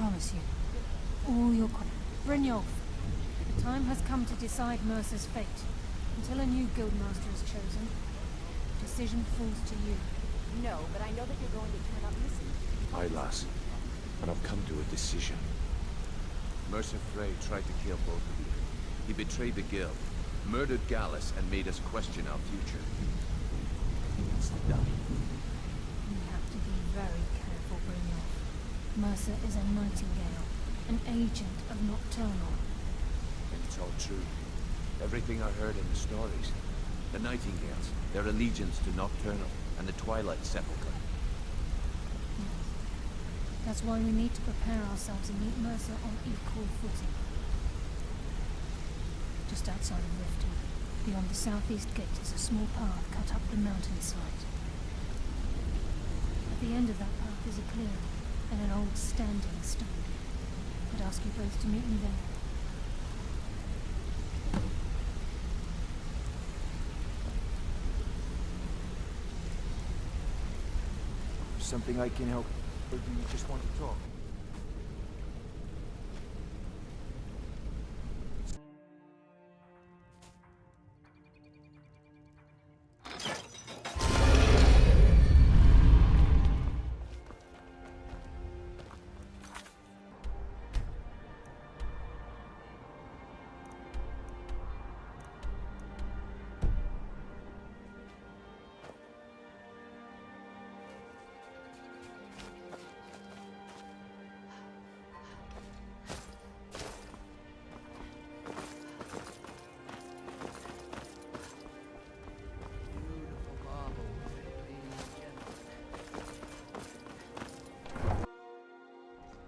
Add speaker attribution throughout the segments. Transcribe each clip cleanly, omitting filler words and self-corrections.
Speaker 1: promise you, all your... Brynjolf, the time has come to decide Mercer's fate. Until a new guildmaster is chosen, the decision falls to you.
Speaker 2: No, but I know that you're going to turn up missing.
Speaker 3: Aye, lass. And I've come to a decision. Mercer Frey tried to kill both of you. He betrayed the guild, murdered Gallus, and made us question our future. It's done.
Speaker 1: You have to be very careful, Brynjolf. Mercer is a nightingale, an agent of Nocturnal.
Speaker 3: And it's all true. Everything I heard in the stories. The Nightingales, their allegiance to Nocturnal, and the Twilight Sepulchre.
Speaker 1: Yes. That's why we need to prepare ourselves and meet Mercer on equal footing. Just outside of Riften, beyond the southeast gate, is a small path cut up the mountainside. At the end of that path is a clearing, and an old standing stone. I'd ask you both to meet me there.
Speaker 4: Something I can help, or do you just want to talk?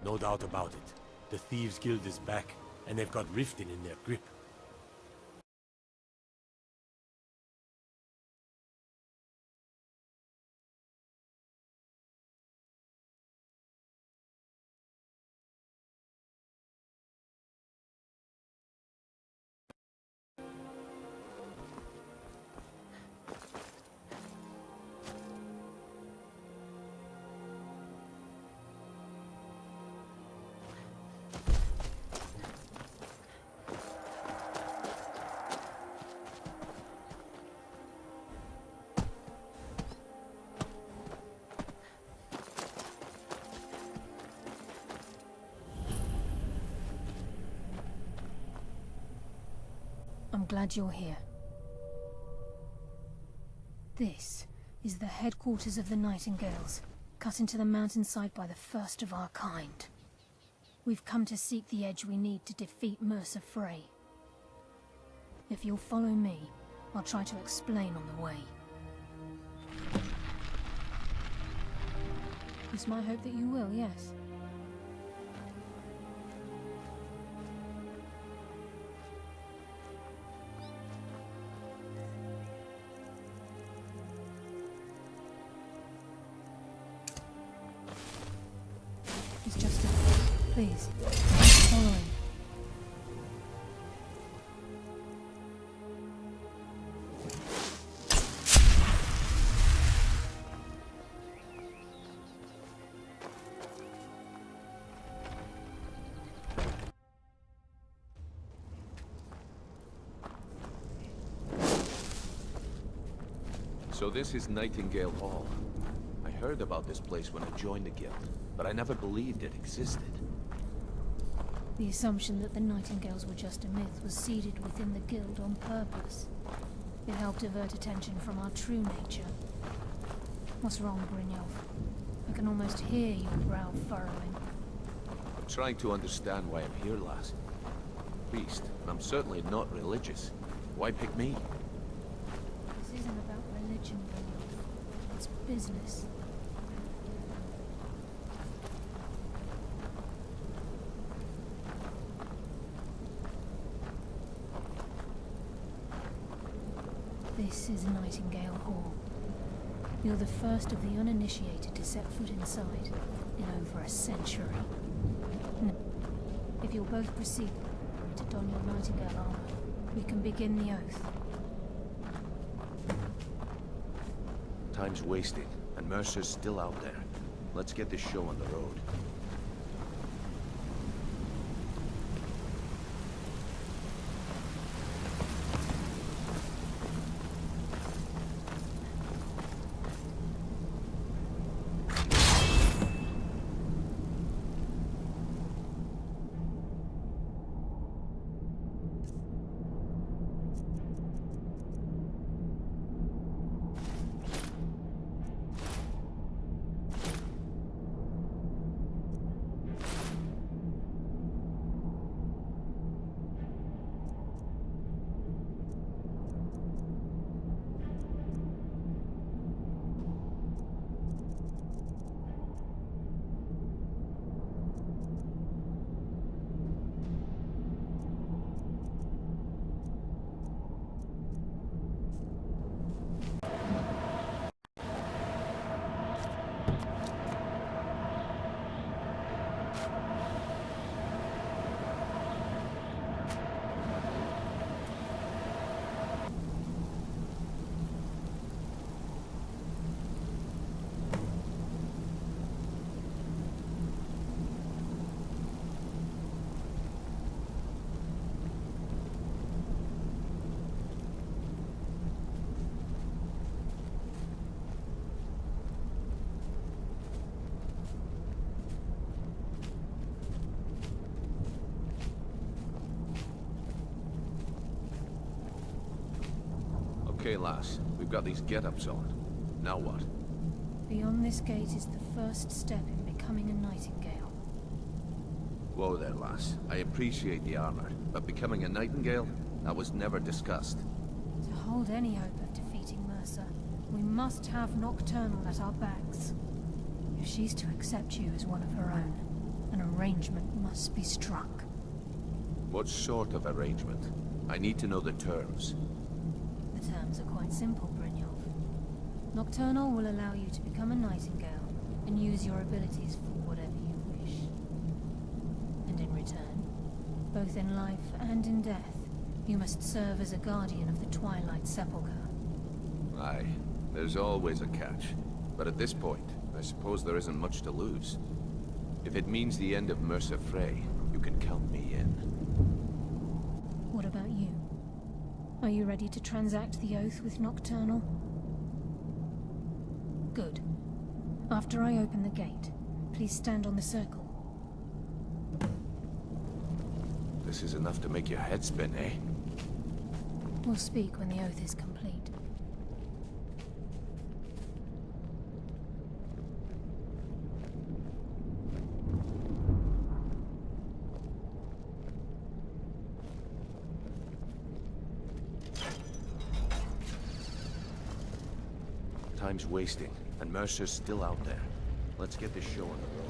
Speaker 5: No doubt about it. The Thieves Guild is back, and they've got Riften in their grip.
Speaker 1: I'm glad you're here. This is the headquarters of the Nightingales, cut into the mountainside by the first of our kind. We've come to seek the edge we need to defeat Mercer Frey. If you'll follow me, I'll try to explain on the way. It's my hope that you will, yes. It's just please, follow him.
Speaker 3: So this is Nightingale Hall. I heard about this place when I joined the guild, but I never believed it existed.
Speaker 1: The assumption that the Nightingales were just a myth was seeded within the guild on purpose. It helped divert attention from our true nature. What's wrong, Brynjolf? I can almost hear your brow furrowing.
Speaker 3: I'm trying to understand why I'm here, lass. Priest, and I'm certainly not religious. Why pick me?
Speaker 1: This isn't about religion, Brynjolf. It's business. This is Nightingale Hall. You're the first of the uninitiated to set foot inside in over a century. Now, if you'll both proceed to don your Nightingale armor, we can begin the oath.
Speaker 3: Time's wasted, and Mercer's still out there. Let's get this show on the road. Okay, lass. We've got these get-ups on. Now what?
Speaker 1: Beyond this gate is the first step in becoming a nightingale.
Speaker 3: Whoa there, lass. I appreciate the armor, but becoming a nightingale? That was never discussed.
Speaker 1: To hold any hope of defeating Mercer, we must have Nocturnal at our backs. If she's to accept you as one of her own, an arrangement must be struck.
Speaker 3: What sort of arrangement? I need to know the terms.
Speaker 1: The terms are quite simple, Brynjolf. Nocturnal will allow you to become a nightingale and use your abilities for whatever you wish. And in return, both in life and in death, you must serve as a guardian of the Twilight Sepulchre.
Speaker 3: Aye, there's always a catch. But at this point, I suppose there isn't much to lose. If it means the end of Mercer Frey, you can count me in.
Speaker 1: What about you? Are you ready to transact the oath with Nocturnal? Good. After I open the gate, please stand on the circle.
Speaker 3: This is enough to make your head spin, eh?
Speaker 1: We'll speak when the oath is complete.
Speaker 3: Time's wasting, and Mercer's still out there. Let's get this show on the road.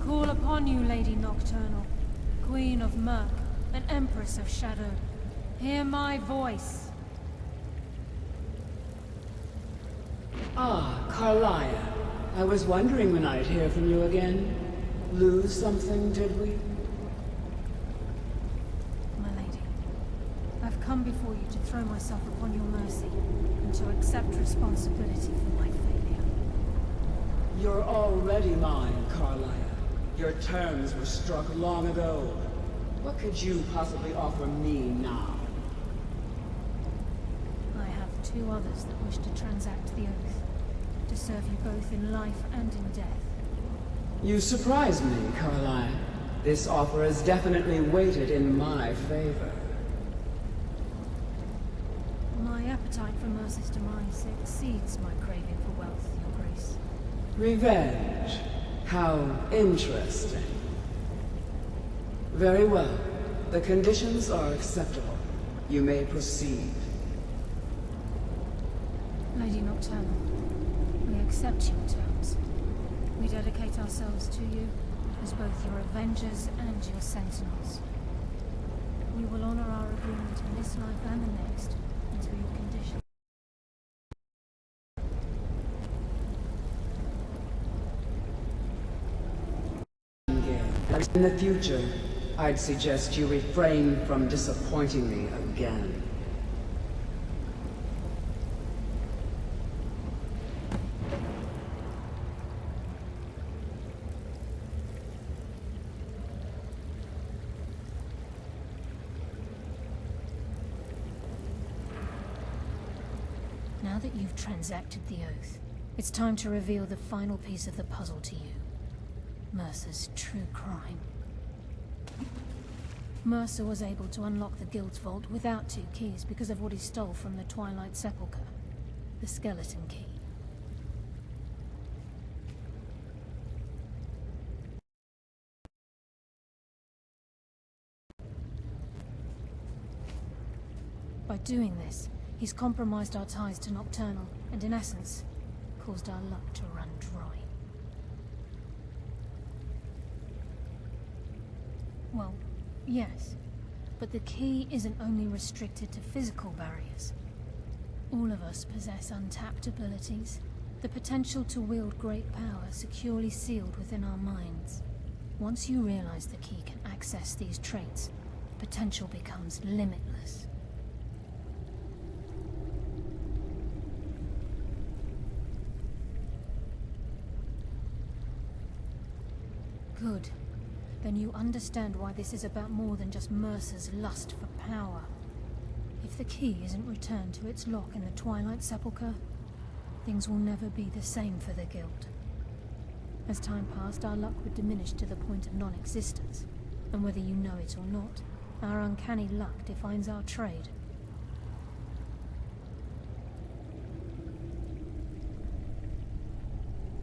Speaker 1: Call upon you, Lady Nocturnal, Queen of Murk, and Empress of Shadow. Hear my voice.
Speaker 6: Ah, Carlia. I was wondering when I'd hear from you again. Lose something, did we?
Speaker 1: My lady, I've come before you to throw myself upon your mercy, and to accept responsibility for my failure.
Speaker 6: You're already mine, Carlia. Your terms were struck long ago. What could you possibly offer me now?
Speaker 1: I have two others that wish to transact the oath, to serve you both in life and in death.
Speaker 6: You surprise me, Carlia. This offer is definitely weighted in my favor.
Speaker 1: My appetite for Mercer's demise exceeds my craving for wealth, Your Grace.
Speaker 6: Revenge. How interesting. Very well. The conditions are acceptable. You may proceed.
Speaker 1: Lady Nocturnal, we accept your terms. We dedicate ourselves to you as both your avengers and your sentinels. We will honor our agreement in this life and the next until your condition.
Speaker 6: In the future, I'd suggest you refrain from disappointing me again.
Speaker 1: Now that you've transacted the oath, it's time to reveal the final piece of the puzzle to you. Mercer's true crime. Mercer was able to unlock the Guild's vault without 2 keys because of what he stole from the Twilight Sepulchre. The skeleton key. By doing this, he's compromised our ties to Nocturnal, and in essence, caused our luck to run dry. Well, yes, but the key isn't only restricted to physical barriers. All of us possess untapped abilities, the potential to wield great power securely sealed within our minds. Once you realize the key can access these traits, potential becomes limitless. Good. Then you understand why this is about more than just Mercer's lust for power. If the key isn't returned to its lock in the Twilight Sepulchre, things will never be the same for the Guild. As time passed, our luck would diminish to the point of non-existence, and whether you know it or not, our uncanny luck defines our trade.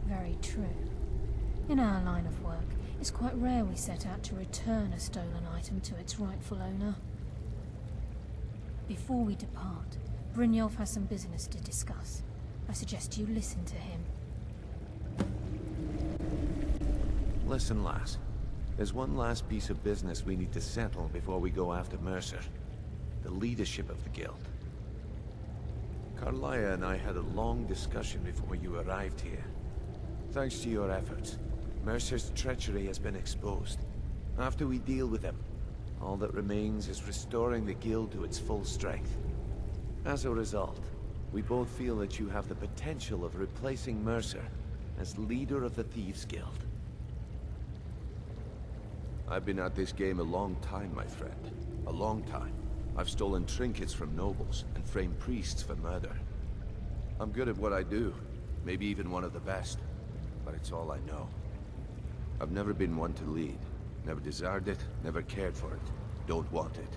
Speaker 1: Very true. In our line of work, it's quite rare we set out to return a stolen item to its rightful owner. Before we depart, Brynjolf has some business to discuss. I suggest you listen to him.
Speaker 3: Listen, lass. There's one last piece of business we need to settle before we go after Mercer. The leadership of the Guild. Carlia and I had a long discussion before you arrived here. Thanks to your efforts, Mercer's treachery has been exposed. After we deal with him, all that remains is restoring the Guild to its full strength. As a result, we both feel that you have the potential of replacing Mercer as leader of the Thieves Guild. I've been at this game a long time, my friend. A long time. I've stolen trinkets from nobles and framed priests for murder. I'm good at what I do, maybe even one of the best, but it's all I know. I've never been one to lead. Never desired it, never cared for it. Don't want it.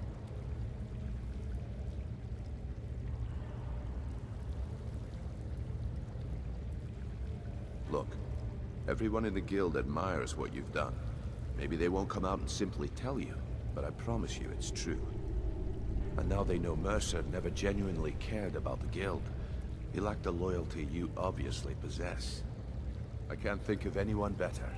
Speaker 3: Look, everyone in the Guild admires what you've done. Maybe they won't come out and simply tell you, but I promise you it's true. And now they know Mercer never genuinely cared about the Guild. He lacked the loyalty you obviously possess. I can't think of anyone better.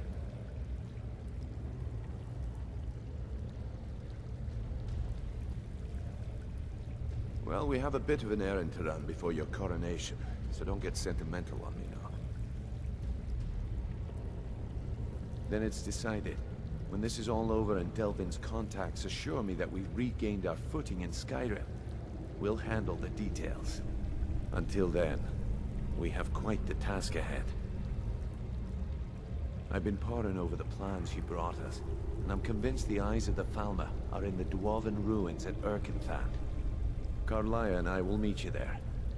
Speaker 3: Well, we have a bit of an errand to run before your coronation, so don't get sentimental on me now. Then it's decided. When this is all over and Delvin's contacts assure me that we've regained our footing in Skyrim, we'll handle the details. Until then, we have quite the task ahead. I've been poring over the plans you brought us, and I'm convinced the eyes of the Falmer are in the Dwarven ruins at Erkenthand. Carlia and I will meet you there.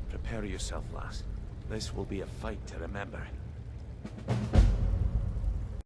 Speaker 3: Prepare yourself, lass. This will be a fight to remember.